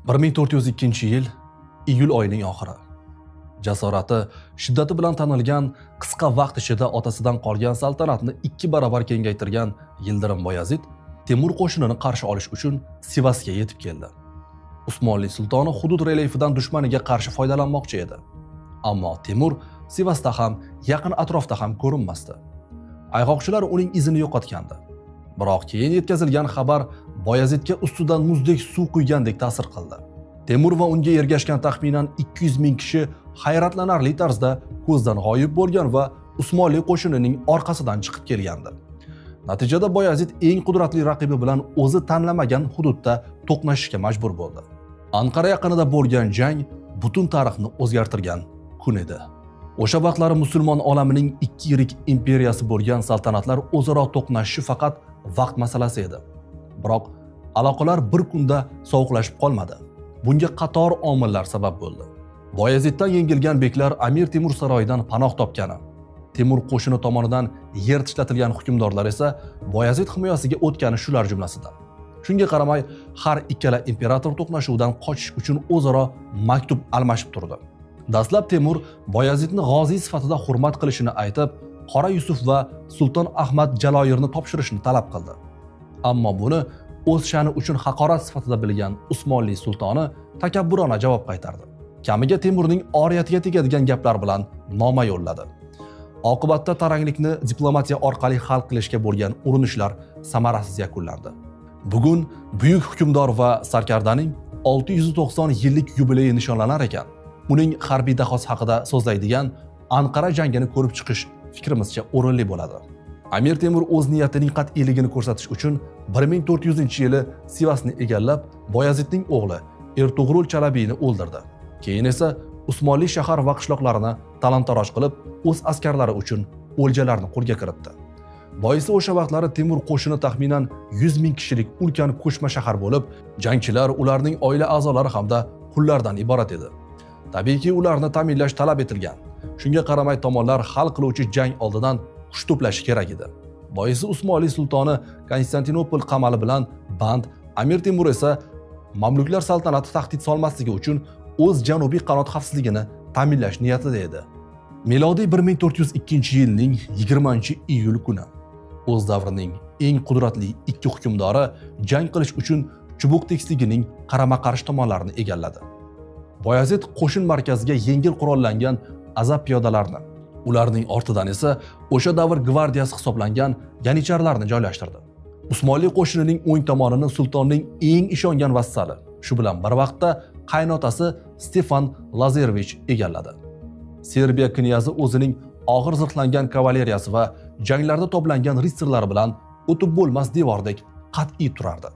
1402-yil iyul oyining oxiri. Jasorati, shiddati bilan tanilgan qisqa vaqt ichida otasidan qolgan saltanatni 2 barobar kengaytirgan Yildirim Boyazid Temur qo'shinini qarshi olish uchun Sivasga yetib keldi. Usmonli sultoni hudud relyefidan dushmaniga qarshi foydalanmoqchi edi. Ammo Temur Sivasda ham, yaqin atrofda ham ko'rinmasdi. Ayg'oqchilar uning izini yo'qotgandi. Biroq keyin yetkazilgan xabar Boyazidga ustidan muzdek suv quygandek ta'sir qildi. Temur va unga ergashgan taxminan 200 ming kishi hayratlanarli tarzda ko'zdan g'oyib bo'lgan va Usmonli qo'shinining orqasidan chiqib kelgandi. Natijada Boyazid eng qudratli raqibi bilan o'zi tanlamagan hududda to'qnashishga majbur bo'ldi. Anqara yaqinida bo'lgan jang butun tarixni o'zgartirgan kun edi. O'sha vaqtlari musulmon olamining ikki yirik imperiyasi bo'lgan saltanatlar o'zaro to'qnashishi faqat vaqt masalasi edi. Biroq aloqalar bir kunda sovuqlashib qolmadi. Bunga qator omillar sabab bo'ldi. Boyaziddan yengilgan beklar Amir Temur saroyidan panoh topgani, Temur qo'shini tomonidan yer tishlatilgan hukmdorlar esa Boyazid himoyasiga o'tgani shular jumlasidan. Shunga qaramay, har ikkala imperator to'qnashuvdan qochish uchun o'zaro maktub almashib turdi. Dastlab Temur Boyazidni g'oziy sifatida hurmat qilishini aytib, Qora Yusuf va Sulton Ahmad Jaloyirni topshirishni talab qildi. Ammo buni o'z sha'ni uchun haqorat sifatida bilgan Usmonli sultoni takabburona javob qaytardi. Kamiga Temurning oriyatiga tegadigan gaplar bilan noma yo'lladi. Oqibatda taranglikni diplomatiya orqali hal qilishga bo'lgan urinishlar samarasiz yakunlandi. Bugun buyuk hukmdor va sarkardaning 690 yillik yubileyi nishonlanar ekan, uning harbiy dahosi haqida so'zlaydigan Anqara jangini ko'rib chiqish fikrimizcha o'rinli bo'ladi. Amir Temur o'z niyatining qat'iyligini ko'rsatish uchun 1400-yili Sivasni egallab, Boyazidning o'g'li Ertug'rul Chalabiyni o'ldirdi. Keyin esa Usmonli shahar va qishloqlarini talon-taroj qilib, o'z askarlari uchun o'ljalarni qo'lga kiritdi. Boisi o'sha vaqtlari Temur qo'shini taxminan 100 ming kishilik ulkan ko'chma shahar bo'lib, jangchilar, ularning oila a'zolari hamda qullardan iborat edi. Tabiiyki, ularni ta'minlash talab etilgan. Shunga qaramay tomonlar hal qiluvchi jang oldidan kuch to'plashi kerak edi. Boisi Usmonli sultoni Konstantinopol qamali bilan band, Amir Temur esa mamluklar saltanati tahdid solmasligi uchun o'z janubiy qanot xavfsizligini ta'minlash niyatida edi. Milodiy 1402-yilning 20-iyul kuni o'z davrining eng qudratli ikki hukmdori jang qilish uchun Chubuq tekisligining qarama-qarshi tomonlarini egalladi. Boyazid qo'shin markaziga yengil qurollangan azab piyodalarni, ularning ortidan esa o'sha davr gvardiyasi hisoblangan yanicharlarni joylashtirdi. Usmonli qo'shinining o'ng tomonini sultonning eng ishongan vassali, shu bilan bir vaqtda qaynotasi Stefan Lazarevich egalladi. Serbiya knyazi o'zining og'ir zirhlangan kavaleriyasi va janglarda to'plangan ritsarlari bilan o'tib bo'lmas devordek qat'iy turardi.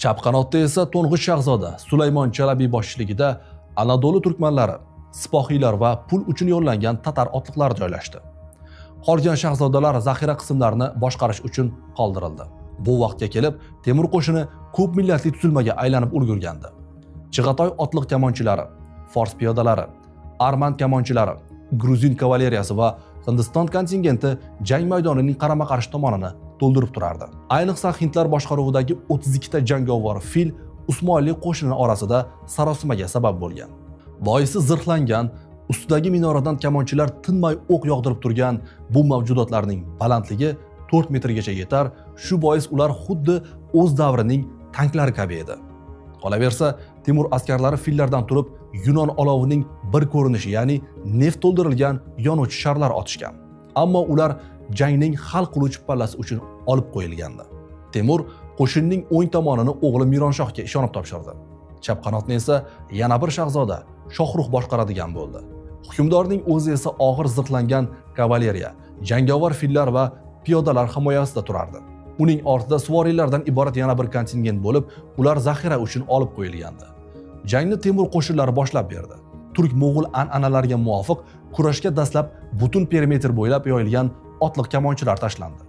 Chap qanotda esa to'ng'ich shahzoda Sulaymon Chalabiy boshchiligida Anadolu turkmanlari, sipohiylar va pul uchun yo'llangan tatar otliqlari joylashdi. Qolgan shahzodalar zaxira qismlarini boshqarish uchun qoldirildi. Bu vaqtga kelib, Temur qo'shini ko'p millatli tuzilmaga aylanib ulgurgandi. Chig'atoy otliq kamonchilari, Fors piyodalari, Arman kamonchilari, Gruzin kavaleriyasi va Hindiston kontingenti jang maydonining qarama-qarshi tomonini to'ldirib turardi. Ayniqsa hindlar boshqaruvidagi 32 ta jangovar fil Usmonli qo'shini orasida sarosimaga sabab bo'lgan. Boisi zirhlangan, ustidagi minoradan kamonchilar tinmay o'q yog'dirib turgan bu mavjudotlarning balandligi 4 metrgacha yetar. Shu bois ular xuddi o'z davrining tanklari kabi edi. Qolaversa, Temur askarlari fillardan turib Yunon olovining bir ko'rinishi, ya'ni neft to'ldirilgan yonuvchi sharlar otishgan. Ammo ular jangning hal qiluvchi pallasi uchun olib qo'yilgandi. Temur qo'shinning o'ng tomonini o'g'li Mironshohga ishonib topshirdi. Chap qanotni esa yana bir shahzoda Shohruh boshqaradigan bo'ldi. Hukmdorning o'zi esa og'ir zirhlangan kavaleriya, jangovar fillar va piyodalar himoyasida turardi. Uning ortida suvoriylardan iborat yana bir kontingent bo'lib, ular zaxira uchun olib qo'yilgandi. Jangni Temur qo'shinlari boshlab berdi. Turk-mo'g'ul an'analariga muvofiq kurashga dastlab butun perimetr bo'ylab yoyilgan otliq kamonchilar tashlandi.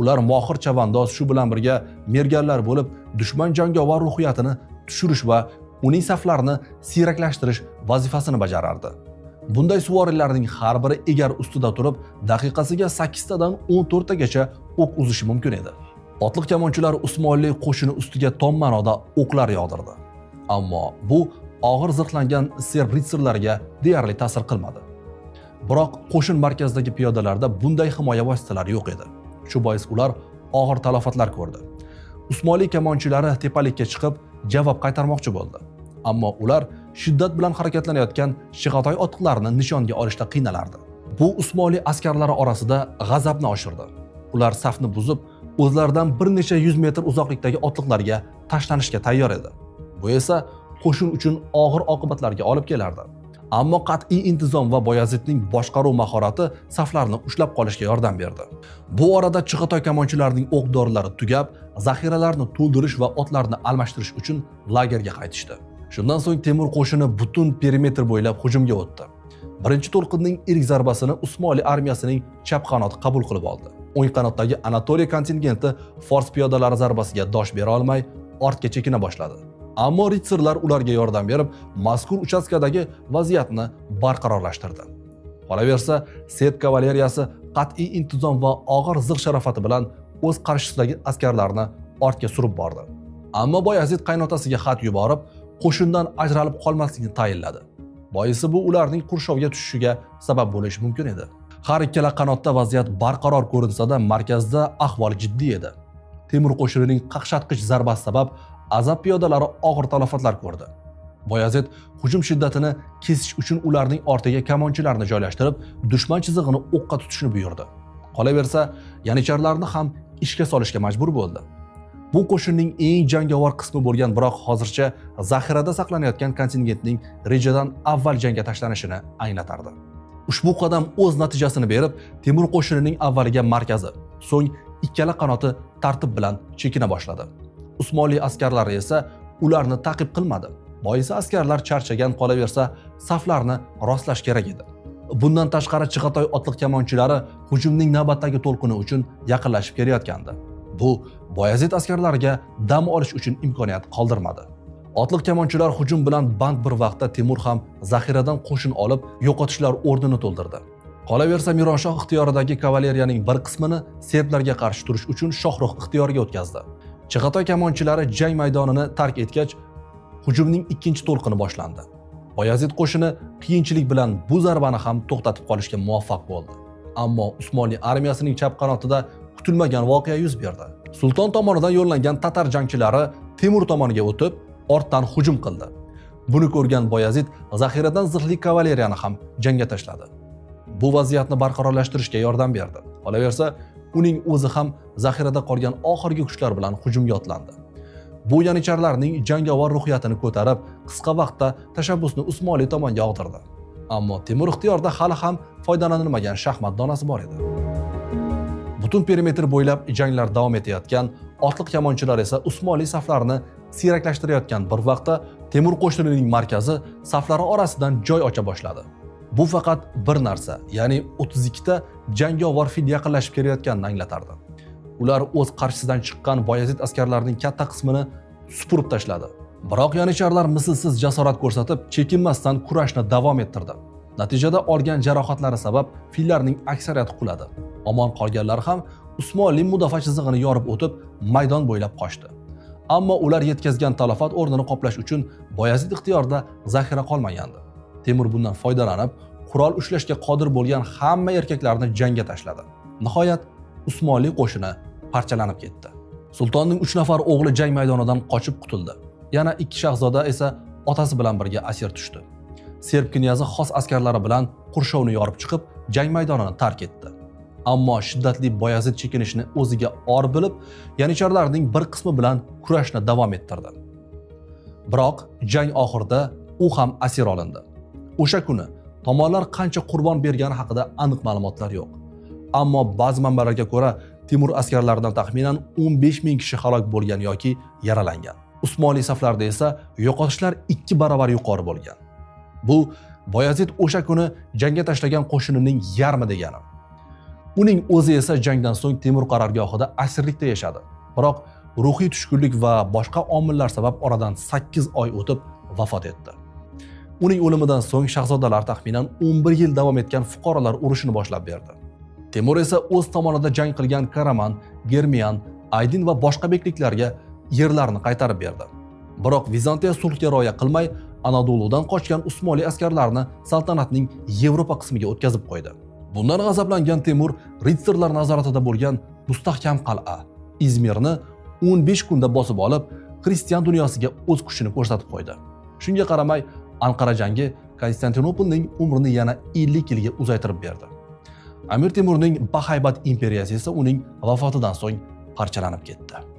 Ular mohir chavandoz, shu bilan birga merganlar bo'lib, dushman jangovar ruhiyatini tushirish va uning saflarini siyraklashtirish vazifasini bajarardi. Bunday suvoriylarning har biri egar ustida turib, daqiqasiga 8 tadan 14 tagacha o'q uzishi mumkin edi. Otliq kamonchilar Usmonli qo'shini ustiga tom ma'noda o'qlar yog'dirdi. Ammo bu og'ir zirhlangan serb ritsarlariga deyarli ta'sir qilmadi. Biroq qo'shin markazidagi piyodalarda bunday himoya vositalari yo'q edi. Shu bois ular og'ir talofatlar ko'rdi. Usmonli kamonchilari tepalikka chiqib javob qaytarmoqchi bo'ldi. Ammo ular shiddat bilan harakatlanayotgan Shig'atoy otliqlarini nishonga olishda qiynalardi. Bu Usmonli askarlari orasida g'azabni oshirdi. Ular safni buzib, o'zlaridan bir necha 100 metr uzoqlikdagi otliqlarga tashlanishga tayyor edi. Bu esa qo'shin uchun og'ir oqibatlarga olib kelardi. Ammo qat'iy intizom va Boyazidning boshqaruv mahorati saflarni ushlab qolishga yordam berdi. Bu orada Chig'atoy kamonchilarining o'q-dorilari tugab, zaxiralarni to'ldirish va otlarni almashtirish uchun lagerga qaytishdi. Shundan so'ng Temur qo'shini butun perimetr bo'ylab hujumga o'tdi. Birinchi to'lqinning ilk zarbasini Usmonli armiyasining chap qanoti qabul qilib oldi. O'ng qanotdagi Anatoliya kontingenti fors piyodalari zarbasiga dosh bera olmay, ortga chekina boshladi. Ammo ritsarlar ularga yordam berib, mazkur uchastkadagi vaziyatni barqarorlashtirdi. Qolaversa, serb kavaleriyasi qat'iy intizom va og'ir zirh sharofati bilan o'z qarshisidagi askarlarni ortga surib bordi. Ammo Boyazid qaynotasiga xat yuborib, qo'shindan ajralib qolmaslikni tayinladi. Boisi bu ularning qurshovga tushishiga sabab bo'lishi mumkin edi. Har ikkala qanotda vaziyat barqaror ko'rinsa-da, markazda ahvol jiddiy edi. Temur qo'shinining qaqshatqich zarbasi sabab Azab piyodalari og'ir talofatlar ko'rdi. Boyazid hujum shiddatini kesish uchun ularning ortiga kamonchilarni joylashtirib, dushman chizig'ini o'qqa tutishni buyurdi. Qolaversa, yanicharlarni ham ishga solishga majbur bo'ldi. Bu qo'shinning eng jangovar qismi bo'lgan, biroq hozircha zaxirada saqlanayotgan kontingentning rejadan avval jangga tashlanishini anglatardi. Ushbu qadam o'z natijasini berib, Temur qo'shinining avvaliga markazi, so'ng ikkala qanoti tartib bilan chekina boshladi. Usmonli askarlari esa ularni ta'qib qilmadi. Boisi askarlar charchagan, qolaversa saflarni rostlash kerak edi. Bundan tashqari Chig'atoy otliq kamonchilari hujumning navbatdagi to'lqini uchun yaqinlashib kelayotgandi. Bu Boyazid askarlariga dam olish uchun imkoniyat qoldirmadi. Otliq kamonchilar hujum bilan band bir vaqtda Temur ham zaxiradan qo'shin olib, yo'qotishlar o'rnini to'ldirdi. Qolaversa Mironshoh ixtiyoridagi kavaleriyaning bir qismini serblarga qarshi turish uchun Shohrux ixtiyoriga o'tkazdi. Chig'atoy kamonchilari jang maydonini tark etgach, hujumning ikkinchi to'lqini boshlandi. Boyazid qo'shini qiyinchilik bilan bu zarbani ham to'xtatib qolishga muvaffaq bo'ldi. Ammo Usmonli armiyasining chap qanotida kutilmagan voqea yuz berdi. Sulton tomonidan yo'llangan tatar jangchilari Temur tomoniga o'tib, ortdan hujum qildi. Buni ko'rgan Boyazid zaxiradan zirhli kavaleriyani ham jangga tashladi. Bu vaziyatni barqarorlashtirishga yordam berdi. Qolaversa, uning o'zi ham zaxirada qolgan oxirgi kuchlar bilan hujumga otlandi. Bu yanicharlarning jangovar ruhiyatini ko'tarib, qisqa vaqtda tashabbusni Usmonli tomonga og'dirdi. Ammo Temur ixtiyorida hali ham foydalanilmagan shaxmat donasi bor edi. Butun perimetr bo'ylab janglar davom etayotgan otliq kamonchilar esa Usmonli saflarini siyraklashtirayotgan bir vaqtda Temur qo'shinining markazi saflari orasidan joy ocha boshladi. Bu faqat bir narsa, ya'ni 32 ta jangovar fil yaqinlashib kelayotganini anglatardi. Ular o'z qarshisidan chiqqan Boyazid askarlarining katta qismini supurib tashladi. Biroq yanicharlar mislsiz jasorat ko'rsatib, chekinmasdan kurashni davom ettirdi. Natijada olgan jarohatlari sabab fillarning aksariyati quladi. Omon qolganlar ham Usmonli mudofaa chizig'ini yorib o'tib, maydon bo'ylab qochdi. Ammo ular yetkazgan talafot o'rnini qoplash uchun Boyazid ixtiyorida zaxira qolmagandi. Temur bundan foydalanib, qurol ushlashga qodir bo'lgan hamma erkaklarni jangga tashladi. Nihoyat Usmonli qo'shini parchalanib ketdi. Sultonning 3 nafar o'g'li jang maydonidan qochib qutuldi. Yana 2 shahzoda esa otasi bilan birga asir tushdi. Serb knyazi xos askarlari bilan qurshovni yorib chiqib, jang maydonini tark etdi. Ammo shiddatli Boyazid chekinishni o'ziga or bilib, yanicharlarning bir qismi bilan kurashni davom ettirdi. Biroq jang oxirida u ham asir olindi. O'sha kuni tomonlar qancha qurbon bergani haqida aniq ma'lumotlar yo'q. Ammo ba'zi manbalarga ko'ra Temur askarlaridan taxminan 15 ming kishi halok bo'lgan yoki yaralangan. Usmonli saflarida esa yo'qotishlar 2 barobar yuqori bo'lgan. Bu Boyazid o'sha kuni jangga tashlagan qo'shinining yarmi degani. Uning o'zi esa jangdan so'ng Temur qarorgohida asirlikda yashadi. Biroq ruhiy tushkunlik va boshqa omillar sabab oradan 8 oy o'tib vafot etdi. Uning o'limidan so'ng shahzodalar taxminan 11 yil davom etgan fuqarolar urushini boshlab berdi. Temur esa o'z tomonida jang qilgan Karaman, Germiyan, Aydin va boshqa bekliklarga yerlarni qaytarib berdi. Biroq Vizantiya sulhga rioya qilmay, Anadoludan qochgan Usmonli askarlarni saltanatning Yevropa qismiga o'tkazib qo'ydi. Bundan g'azablangan Temur ritsarlar nazoratida bo'lgan mustahkam qal'a Izmirni 15 kunda bosib olib, xristian dunyosiga o'z kuchini ko'rsatib qo'ydi. Shunga qaramay, Anqara jangi Konstantinopolning umrini yana 50 yilga uzaytirib berdi. Amir Temurning bahaybat imperiyasi esa uning vafotidan so'ng parchalanib ketdi.